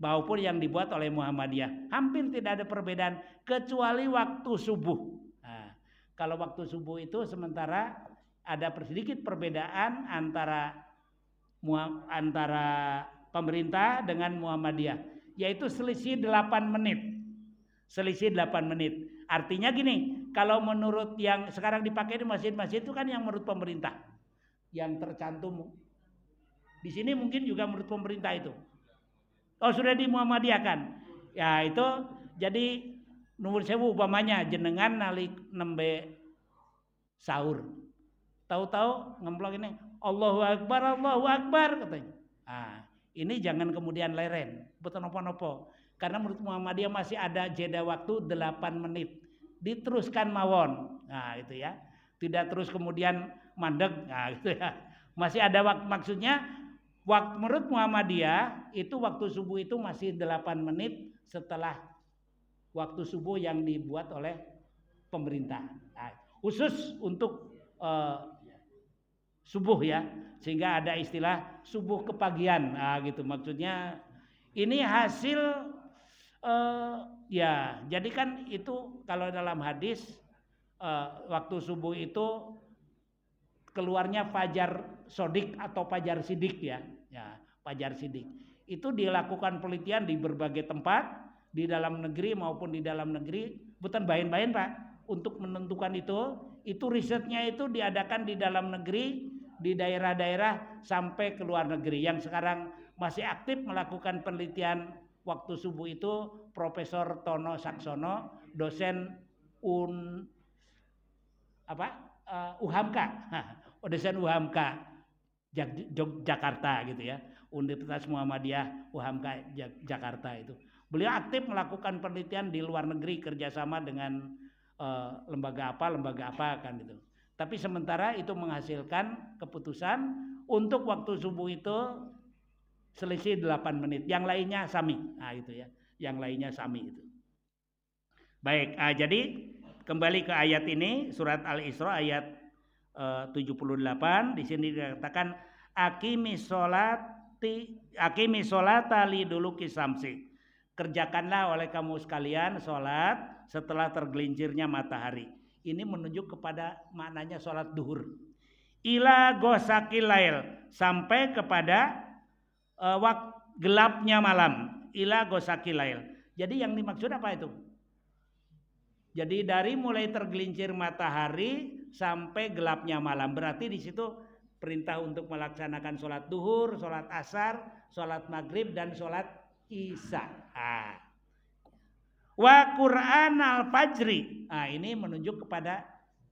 maupun yang dibuat oleh Muhammadiyah. Hampir tidak ada perbedaan kecuali waktu subuh. Kalau waktu subuh itu sementara ada sedikit perbedaan antara pemerintah dengan Muhammadiyah, yaitu selisih 8 menit. Selisih 8 menit. Artinya gini, kalau menurut yang sekarang dipakai di masjid-masjid itu kan yang menurut pemerintah. Yang tercantum di sini mungkin juga menurut pemerintah itu. Oh, sudah di Muhammadiyah kan? Ya, itu jadi nomor 1000 umpamanya jenengan nalik nembe sahur. Tahu-tahu ngemplok ini Allahu Akbar katanya. Ini jangan kemudian leren, betul nopo-nopo. Karena menurut Muhammadiyah masih ada jeda waktu 8 menit. Diteruskan mawon. Itu ya. Tidak terus kemudian mandek. Gitu ya. Masih ada waktu, maksudnya menurut Muhammadiyah itu waktu subuh itu masih 8 menit setelah waktu subuh yang dibuat oleh pemerintah. Khusus untuk subuh ya, sehingga ada istilah subuh kepagian, gitu maksudnya. Ini hasil ya, jadi kan itu kalau dalam hadis waktu subuh itu keluarnya fajar sodik atau fajar sidik ya, fajar sidik. Itu dilakukan penelitian di berbagai tempat di dalam negeri maupun di dalam negeri, bukan bain-bain Pak, untuk menentukan itu risetnya itu diadakan di dalam negeri, di daerah-daerah sampai ke luar negeri. Yang sekarang masih aktif melakukan penelitian waktu subuh itu Profesor Tono Saksono, dosen UHAMKA, dosen UHAMKA Jakarta gitu ya, Universitas Muhammadiyah UHAMKA Jakarta itu. Beliau aktif melakukan penelitian di luar negeri kerjasama dengan lembaga apa kan gitu. Tapi sementara itu menghasilkan keputusan untuk waktu subuh itu selisih 8 menit. Yang lainnya sami. Itu ya. Yang lainnya sami itu. Baik, jadi kembali ke ayat ini, surat Al-Isra ayat 78. Di sini dikatakan aqimi sholata liduluki samsi. Kerjakanlah oleh kamu sekalian sholat setelah tergelincirnya matahari. Ini menunjuk kepada maknanya sholat duhur. Ila gosakil lail, sampai kepada gelapnya malam. Ila gosakil lail. Jadi yang dimaksud apa itu? Jadi dari mulai tergelincir matahari sampai gelapnya malam. Berarti di situ perintah untuk melaksanakan sholat duhur, sholat asar, sholat maghrib dan sholat isya. Wa Qur'an al-fajri. Ini menunjuk kepada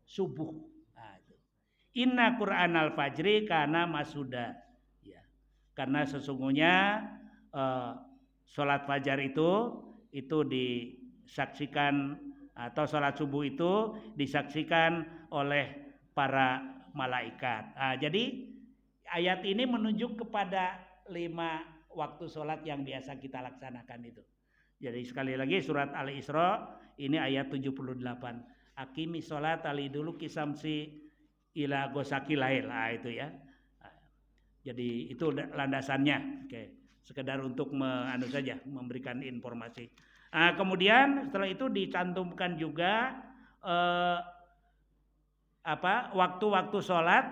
subuh. Inna Qur'an al-fajri kana masuda. Ya. Karena sesungguhnya sholat fajar itu disaksikan, atau sholat subuh itu disaksikan oleh para malaikat. Jadi ayat ini menunjuk kepada 5 waktu sholat yang biasa kita laksanakan itu. Jadi sekali lagi surat Al-Isra ini ayat 78. Akimi sholat liduluki samsi ila gosaki lail. Itu ya. Jadi itu landasannya. Oke. Sekedar untuk saja memberikan informasi. Kemudian setelah itu dicantumkan juga waktu-waktu sholat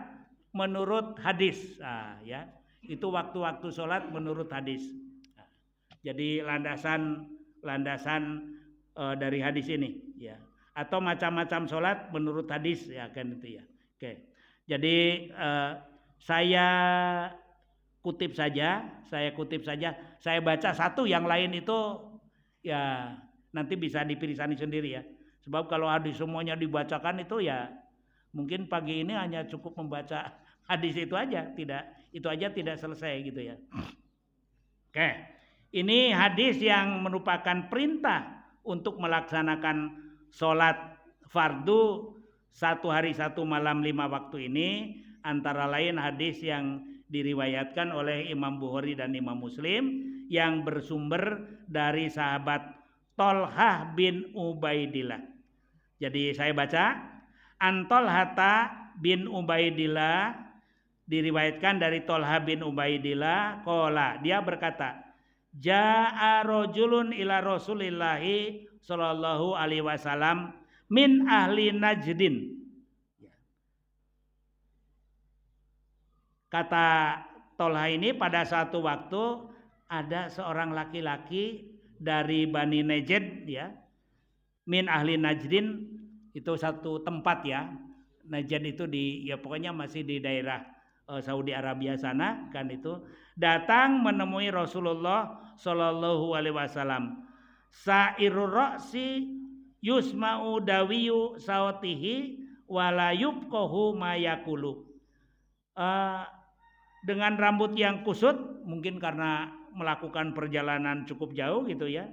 menurut hadis. Ya. Itu waktu-waktu sholat menurut hadis. Jadi landasan dari hadis ini, ya. Atau macam-macam sholat menurut hadis, ya kan itu ya. Oke. Jadi saya kutip saja. Saya baca satu, yang lain itu ya nanti bisa dipilih sendiri ya. Sebab kalau hadis semuanya dibacakan itu ya mungkin pagi ini hanya cukup membaca hadis itu aja, tidak selesai gitu ya. Oke, ini hadis yang merupakan perintah untuk melaksanakan sholat fardu 1 hari 1 malam 5 waktu ini, antara lain hadis yang diriwayatkan oleh Imam Bukhari dan Imam Muslim yang bersumber dari sahabat Tolhah bin Ubaidillah. Jadi saya baca, Antolhata bin Ubaidillah, diriwayatkan dari Tolhah bin Ubaidillah, qala, dia berkata, Ja'a rajulun ila Rasulillahi sallallahu alaihi wasallam min ahli Najdin. Kata Tolhah ini, pada satu waktu ada seorang laki-laki dari Bani Najd, ya. Min ahli Najdin itu satu tempat ya. Najd itu pokoknya masih di daerah Saudi Arabia sana kan itu, datang menemui Rasulullah sallallahu alaihi wasallam. Sairur ra'si yusma'u dawiyu sautihi wala yubqahu ma yaqulu. Dengan rambut yang kusut, mungkin karena melakukan perjalanan cukup jauh gitu ya.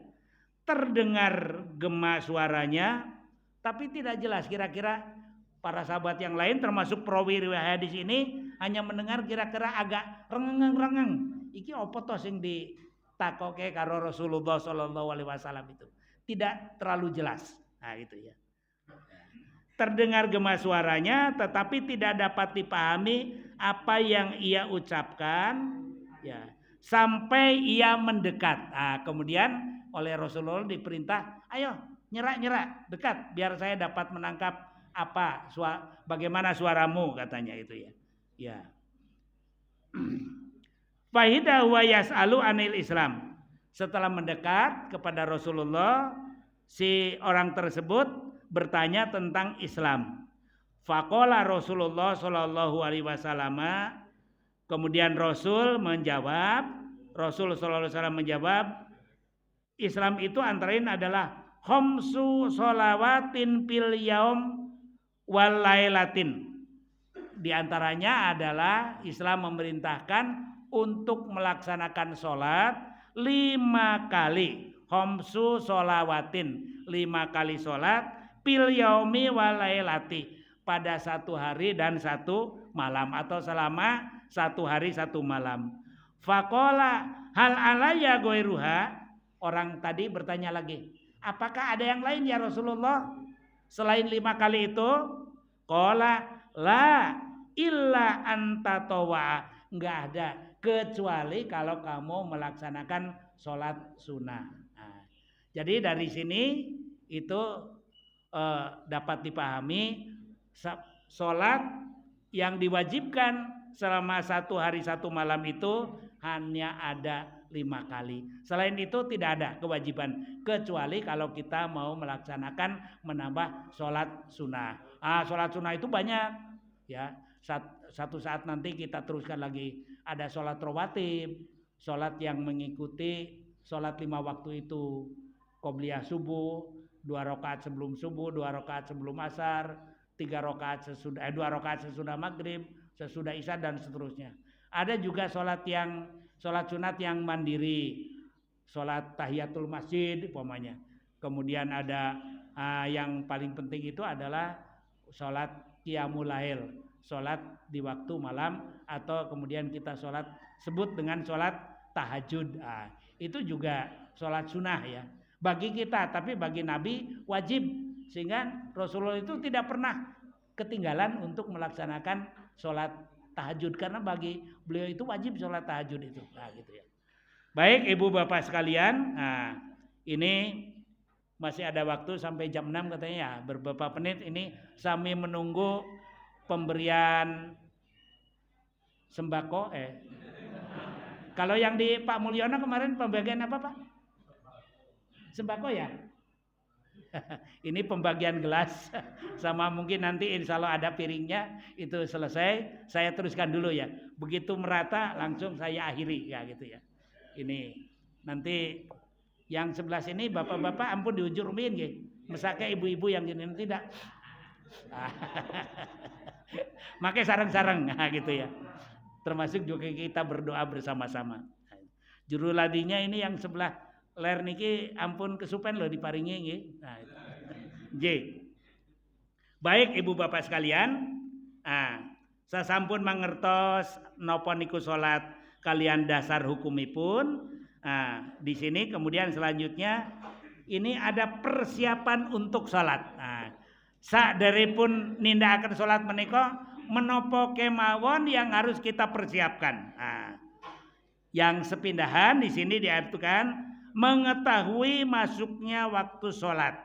Terdengar gema suaranya, tapi tidak jelas kira-kira para sahabat yang lain termasuk perawi riwayat hadis ini hanya mendengar kira-kira agak rengeng-rengeng. Iki opo to sing ditakoke karo Rasulullah sallallahu alaihi wasallam itu. Tidak terlalu jelas. Nah, itu ya. Terdengar gema suaranya tetapi tidak dapat dipahami apa yang ia ucapkan, ya, sampai ia mendekat. Kemudian oleh Rasulullah diperintah, ayo nyerak dekat biar saya dapat menangkap bagaimana suaramu, katanya itu ya. Ya. Fahidah wa yas'alu anil Islam. Setelah mendekat kepada Rasulullah, si orang tersebut bertanya tentang Islam. Faqala Rasulullah sallallahu alaihi wasallam, kemudian Rasul sallallahu alaihi wasallam menjawab, Islam itu antara lain adalah khamsu sholawatin fil yaum wal lailatin. Di antaranya adalah Islam memerintahkan untuk melaksanakan sholat 5 kali. Khamsu sholawatin, 5 kali sholat fil yaumi wal lailati, pada 1 hari dan 1 malam, atau selama 1 hari 1 malam. Faqala hal alayya ghairuha. Orang tadi bertanya lagi, apakah ada yang lain ya Rasulullah selain 5 kali itu? Qala la illa anta tawa. Enggak ada kecuali kalau kamu melaksanakan sholat sunnah. Jadi dari sini itu dapat dipahami sholat yang diwajibkan selama 1 hari 1 malam itu hanya ada 5 kali. Selain itu tidak ada kewajiban kecuali kalau kita mau melaksanakan menambah sholat sunnah. Sholat sunnah itu banyak ya. Satu saat nanti kita teruskan lagi. Ada sholat rawatib, sholat yang mengikuti sholat 5 waktu itu. Qobliyah subuh, 2 rakaat sebelum subuh, 2 rakaat sebelum asar, 2 rakaat sesudah maghrib, sesudah isya, dan seterusnya. Ada juga sholat sunat yang mandiri, sholat tahiyatul masjid umpamanya. Kemudian ada yang paling penting itu adalah sholat qiyamul lail, sholat di waktu malam, atau kemudian kita sebut dengan sholat tahajud. Itu juga sholat sunnah ya bagi kita, tapi bagi Nabi wajib Sehingga Rasulullah itu tidak pernah ketinggalan untuk melaksanakan sholat tahajud, karena bagi beliau itu wajib sholat tahajud itu. Nah, gitu ya. Baik ibu bapak sekalian, nah, ini masih ada waktu sampai jam 6 katanya ya, beberapa menit ini sambil menunggu pemberian sembako. Kalau yang di Pak Mulyono kemarin pembagian apa Pak? Sembako ya? Ini pembagian gelas sama mungkin nanti insya Allah ada piringnya, itu selesai saya teruskan dulu ya. Begitu merata langsung saya akhiri ya gitu ya. Ini nanti yang sebelah sini bapak-bapak ampun diujurmin gitu. Mesake ibu-ibu yang gini tidak. Makanya sarang-sarang nah, gitu ya. Termasuk juga kita berdoa bersama-sama. Juru ladinya ini yang sebelah ler niki ampun kesupen loh diparingi nggih. Nah, J. Baik ibu bapak sekalian, sasampun mangertos napa niku salat kalian dasar hukumipun. Di sini kemudian selanjutnya ini ada persiapan untuk salat. Saderipun nindakaken salat menika menapa kemawon yang harus kita persiapkan. Yang sepindahan di sini diartikan mengetahui masuknya waktu sholat.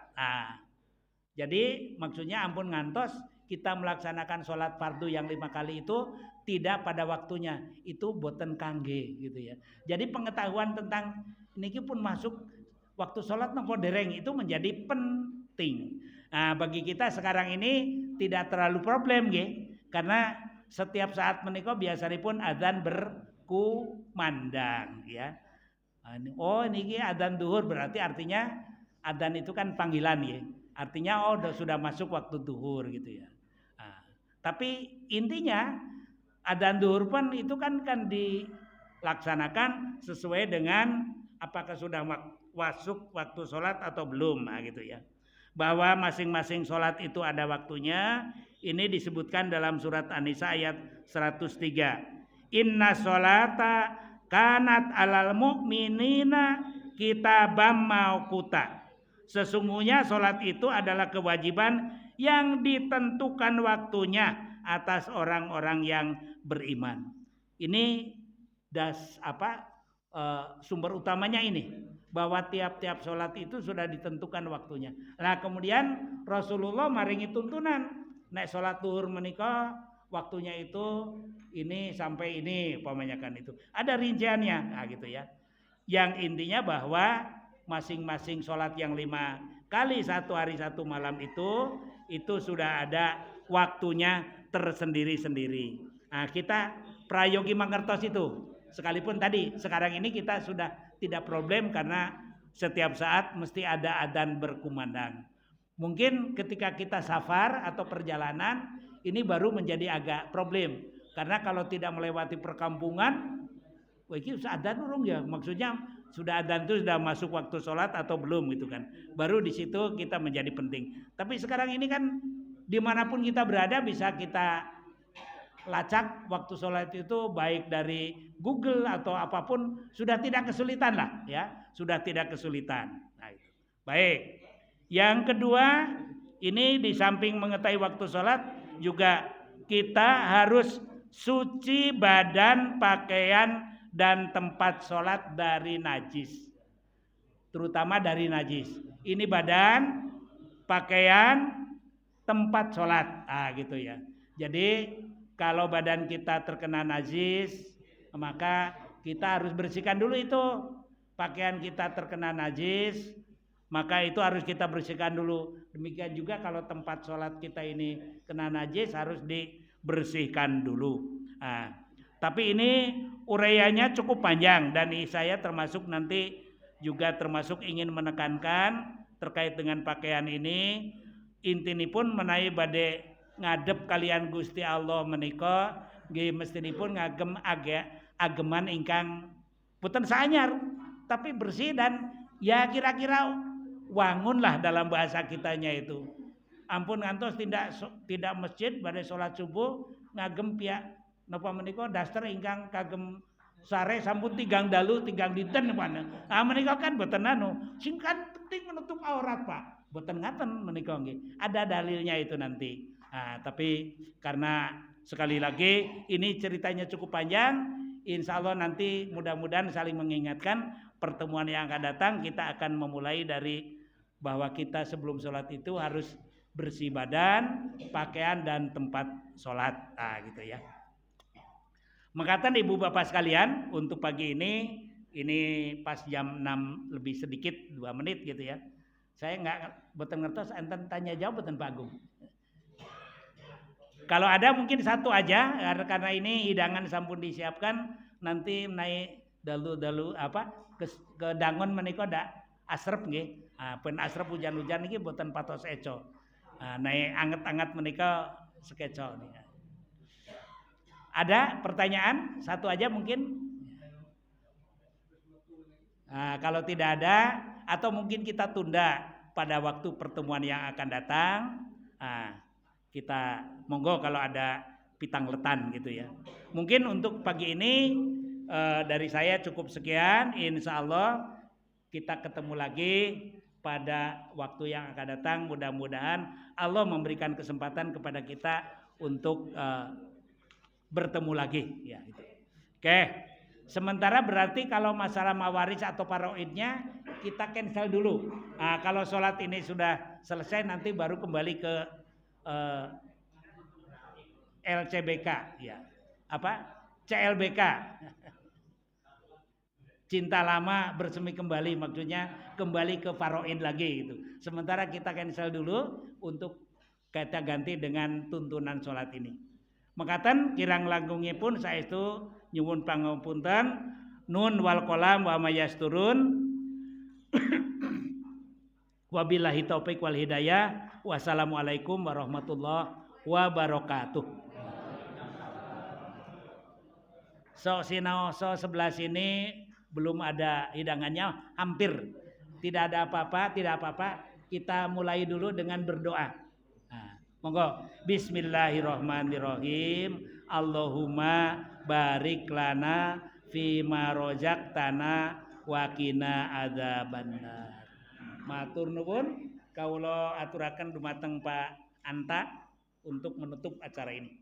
Jadi maksudnya ampun ngantos kita melaksanakan sholat fardu yang 5 kali itu tidak pada waktunya, itu boten kangge gitu ya. Jadi pengetahuan tentang niki pun masuk waktu sholat nopo dereng itu menjadi penting. Bagi kita sekarang ini tidak terlalu problem nggih, karena setiap saat menika biasanya adzan berkumandang ya. Oh niki adzan duhur berarti artinya adzan itu kan panggilan ya. Artinya sudah masuk waktu duhur gitu ya. Tapi intinya adzan duhur pun itu kan dilaksanakan sesuai dengan apakah sudah masuk waktu sholat atau belum gitu ya. Bahwa masing-masing sholat itu ada waktunya. Ini disebutkan dalam surat An-Nisa ayat 103. Inna sholata kanat alal mu'minina kitabam mauquta. Sesungguhnya sholat itu adalah kewajiban yang ditentukan waktunya atas orang-orang yang beriman. Ini sumber utamanya ini, bahwa tiap-tiap sholat itu sudah ditentukan waktunya. Nah kemudian Rasulullah maringi tuntunan, nek sholat duhur menika waktunya itu ini sampai ini pemanyakan itu. Ada rinciannya, gitu ya. Yang intinya bahwa masing-masing sholat yang 5 kali 1 hari 1 malam itu sudah ada waktunya tersendiri-sendiri. Nah, kita prayogi mangertos itu. Sekalipun tadi sekarang ini kita sudah tidak problem karena setiap saat mesti ada adzan berkumandang. Mungkin ketika kita safar atau perjalanan ini baru menjadi agak problem. Karena kalau tidak melewati perkampungan, ini sudah adzan urung ya. Maksudnya sudah adzan itu sudah masuk waktu sholat atau belum gitu kan. Baru di situ kita menjadi penting. Tapi sekarang ini kan dimanapun kita berada bisa kita lacak waktu sholat itu baik dari Google atau apapun, sudah tidak kesulitan lah ya. Sudah tidak kesulitan. Nah, itu. Baik. Yang kedua, ini di samping mengetahui waktu sholat juga kita harus suci badan, pakaian dan tempat sholat dari najis, terutama dari najis. Ini badan, pakaian, tempat sholat, gitu ya. Jadi kalau badan kita terkena najis, maka kita harus bersihkan dulu itu. Pakaian kita terkena najis, maka itu harus kita bersihkan dulu. Demikian juga kalau tempat sholat kita ini kena najis harus dibersihkan dulu. Tapi ini uraiannya cukup panjang dan saya termasuk nanti juga termasuk ingin menekankan terkait dengan pakaian ini. Intinipun menawi badhe ngadep kalian Gusti Allah menika nggih mestinipun ngagem ageman ingkang boten sanyar tapi bersih dan ya kira-kira wangunlah dalam bahasa kitanya itu. Ampun ngantos tidak masjid badhe salat subuh ngagem pihak napa menika daster ingkang kagem sare sampun 3 dalu 3 dinten mana. Menika kan boten sing kan penting menutup aurat, Pak. Boten ngaten menika nggih. Ada dalilnya itu nanti. Nah, tapi karena sekali lagi ini ceritanya cukup panjang, insya Allah nanti mudah-mudahan saling mengingatkan pertemuan yang akan datang kita akan memulai dari bahwa kita sebelum sholat itu harus bersih badan, pakaian dan tempat sholat. Nah, gitu ya. Makatan ibu bapak sekalian untuk pagi ini pas jam 6 lebih sedikit 2 menit gitu ya. Saya nggak boten ngertos enten tanya jawab boten Pak Agung. Kalau ada mungkin satu aja karena ini hidangan sampun disiapkan nanti naik dalu apa ke dangon menika da asrep nggih. Pen asrep hujan-hujan niki boten patos eco. Naik anget-anget menika sekeco nih. Ada pertanyaan? Satu aja mungkin. Kalau tidak ada atau mungkin kita tunda pada waktu pertemuan yang akan datang. Kita monggo kalau ada pitang letan gitu ya. Mungkin untuk pagi ini dari saya cukup sekian. Insya Allah kita ketemu lagi pada waktu yang akan datang. Mudah-mudahan Allah memberikan kesempatan kepada kita untuk bertemu lagi. Ya, gitu. Oke. Sementara berarti kalau masalah mawaris atau paroidnya kita cancel dulu. Kalau sholat ini sudah selesai nanti baru kembali ke LCBK ya. Apa? CLBK. Cinta lama bersemi kembali, maksudnya kembali ke paroid lagi gitu. Sementara kita cancel dulu untuk kita ganti dengan tuntunan sholat ini. Makaten kirang langgungipun saestu nyuwun pangapunten nun wal qalam wa mayasturun. Wabillahi taufik wal hidayah. Wassalamualaikum warahmatullahi wabarakatuh. So sinaoso sebelah sini belum ada hidangannya, hampir tidak ada apa-apa, kita mulai dulu dengan berdoa. Monggo bismillahirrahmanirrahim. Allahumma barik lana fima rozaqtana wa qina adzabannar. Matur nuwun kawula aturaken dumateng Pak Anta untuk menutup acara ini.